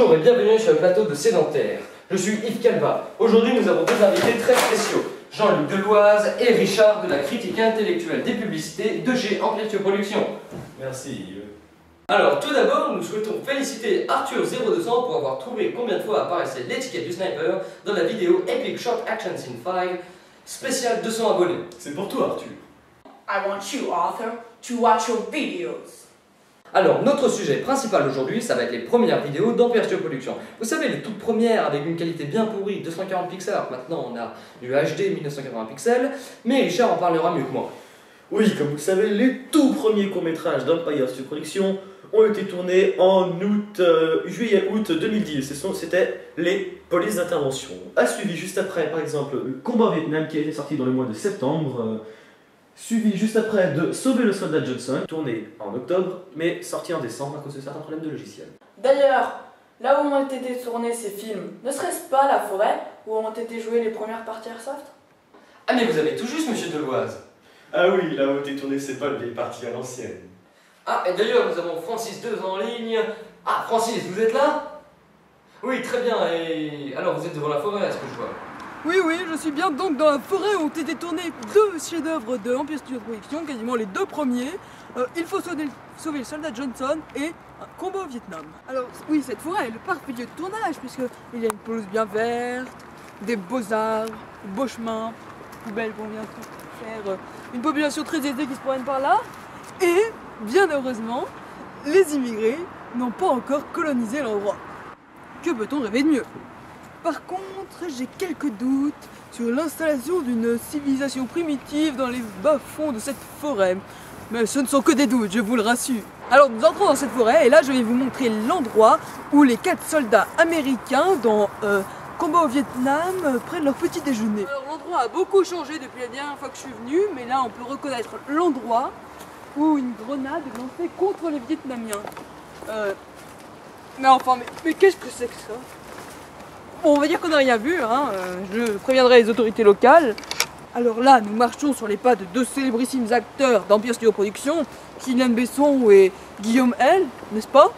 Bonjour et bienvenue sur le plateau de Sédentaire. Je suis Yves Calva. Aujourd'hui, nous avons deux invités très spéciaux. Jean-Luc Deloise et Richard de la critique intellectuelle des publicités de chez Amplitude Productions. Merci Yves. Alors, tout d'abord, nous souhaitons féliciter Arthur0200 pour avoir trouvé combien de fois apparaissait l'étiquette du sniper dans la vidéo Epic Short Action Scene 5, spécial 200 abonnés. C'est pour toi Arthur. I want you, Arthur, to watch your videos. Alors, notre sujet principal aujourd'hui, ça va être les premières vidéos d'Amplitude Productions. Vous savez, les toutes premières avec une qualité bien pourrie, 240 pixels. Maintenant, on a du HD 1980 pixels, mais Richard en parlera mieux que moi. Oui, comme vous le savez, les tout premiers courts-métrages d'Empire Studio Productions ont été tournés en juillet-août 2010. C'était les polices d'intervention. A suivi juste après, par exemple, le combat au Vietnam qui a été sorti dans le mois de septembre. Suivi juste après de Sauver le soldat Johnson, tourné en octobre, mais sorti en décembre à cause de certains problèmes de logiciel. D'ailleurs, là où ont été tournés ces films, ne serait-ce pas la forêt où ont été jouées les premières parties Airsoft? Ah mais vous avez tout juste, monsieur Deloise. Ah oui, là où ont été tournées ces parties à l'ancienne. Ah, et d'ailleurs, nous avons Francis 2 en ligne. Ah, Francis, vous êtes là? Oui, très bien, et... Alors, vous êtes devant la forêt, est-ce que je vois? Oui, je suis bien donc dans la forêt où ont été tournés deux chefs-d'œuvre de Empire Studio Productions, quasiment les deux premiers. Il faut sauver le soldat Johnson et un combat au Vietnam. Alors oui, cette forêt est le parfait lieu de tournage puisqu'il y a une pelouse bien verte, des beaux arbres, de beaux chemins, poubelles qu'on vient de faire, une population très aisée qui se promène par là. Et bien heureusement, les immigrés n'ont pas encore colonisé l'endroit. Que peut-on rêver de mieux? Par contre, j'ai quelques doutes sur l'installation d'une civilisation primitive dans les bas-fonds de cette forêt. Mais ce ne sont que des doutes, je vous le rassure. Alors nous entrons dans cette forêt et là je vais vous montrer l'endroit où les 4 soldats américains dans combat au Vietnam prennent leur petit déjeuner. Alors l'endroit a beaucoup changé depuis la dernière fois que je suis venue, mais là on peut reconnaître l'endroit où une grenade est lancée contre les Vietnamiens. Mais enfin, mais qu'est-ce que c'est que ça? Bon, on va dire qu'on n'a rien vu, hein. Je préviendrai les autorités locales. Alors là, nous marchons sur les pas de deux célébrissimes acteurs d'Empire Studio Productions, Kylian Besson et Guillaume L, n'est-ce pas?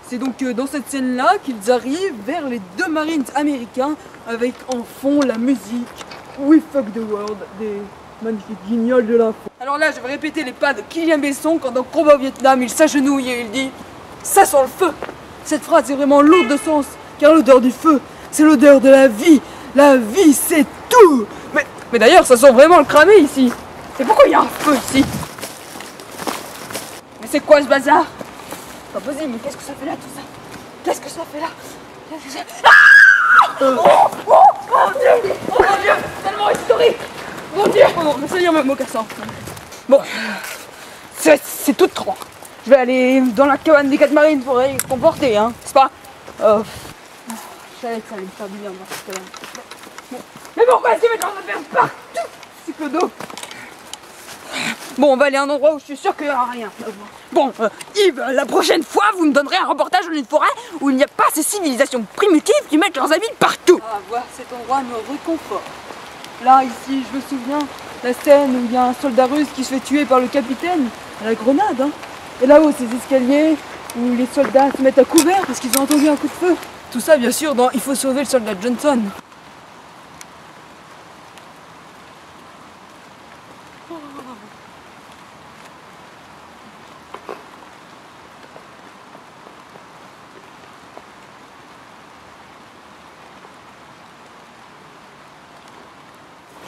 C'est donc dans cette scène-là qu'ils arrivent vers les deux Marines américains avec en fond la musique We Fuck the World des magnifiques guignols de l'info. Alors là, je vais répéter les pas de Kylian Besson quand dans Combat au Vietnam, il s'agenouille et il dit « Ça sent le feu !» Cette phrase est vraiment lourde de sens. Car l'odeur du feu, c'est l'odeur de la vie. La vie, c'est tout. Mais d'ailleurs, ça sent vraiment le cramé ici. Et pourquoi il y a un feu ici? Mais c'est quoi ce bazar? Pas possible, mais qu'est-ce que ça fait là tout ça? Qu'est-ce que ça fait là? Ah oh mon Dieu! Oh mon Dieu! Tellement historique! Mon Dieu! Oh non, mais ça y est, mes mocassins. Bon, c'est tout trop. Je vais aller dans la cabane des 4 marines pour aller comporter, hein, c'est pas? Je savais que ça allait me faire du bien dans cette cabane. Mais pourquoi est-ce que mes gens se perdent partout? C'est clodo. Bon, on va aller à un endroit où je suis sûr qu'il n'y aura rien. Bon, Yves, la prochaine fois, vous me donnerez un reportage dans une forêt où il n'y a pas ces civilisations primitives qui mettent leurs amis partout. Ah, voir cet endroit me réconforte. Là, ici, je me souviens, la scène où il y a un soldat russe qui se fait tuer par le capitaine à la grenade. Hein. Et là-haut, ces escaliers où les soldats se mettent à couvert parce qu'ils ont entendu un coup de feu. Tout ça, bien sûr, dans Il faut sauver le soldat Johnson.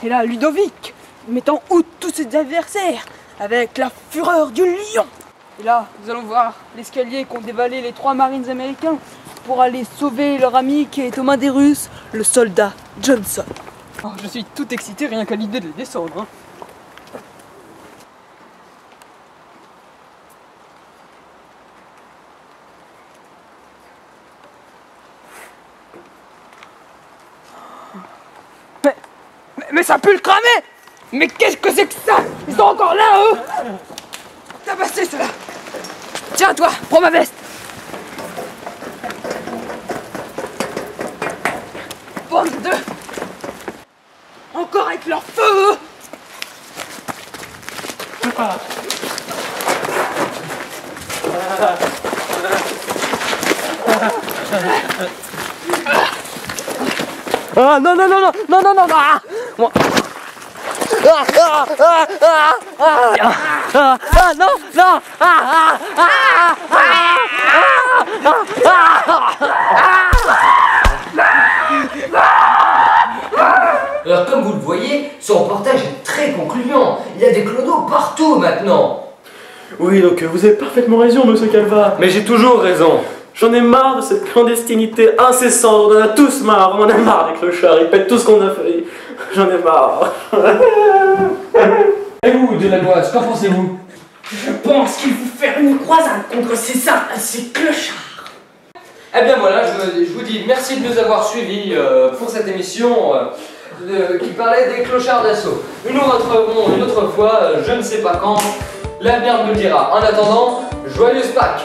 Et là, Ludovic, mettant out tous ses adversaires avec la fureur du lion. Et là, nous allons voir l'escalier qu'ont dévalé les 3 marines américains pour aller sauver leur ami qui est aux mains des Russes, le soldat Johnson. Oh, je suis tout excité rien qu'à l'idée de les descendre. Hein. Mais ça pue le cramer! Mais qu'est-ce que c'est que ça? Ils sont encore là, eux! T'as passé cela! Tiens, toi, prends ma veste! Bande de... Encore avec leur feu! Ah non non non non non non non ah moi ah ah ah ah ah ah non non ah ah ah Alors comme vous le voyez, ce reportage est très concluant. Il y a des clodos partout maintenant. Oui, donc vous avez parfaitement raison, monsieur Calva. Mais j'ai toujours raison. J'en ai marre de cette clandestinité incessante, on en a tous marre, on en a marre des clochards, ils pètent tout ce qu'on a fait. J'en ai marre. Et vous, Delannoy, qu'en pensez-vous? Je pense qu'il faut faire une croisade contre ces clochards. Eh bien voilà, je vous dis merci de nous avoir suivis pour cette émission qui parlait des clochards d'assaut. Nous nous retrouverons une autre fois, je ne sais pas quand, l'avenir nous le dira. En attendant, joyeuse Pâques!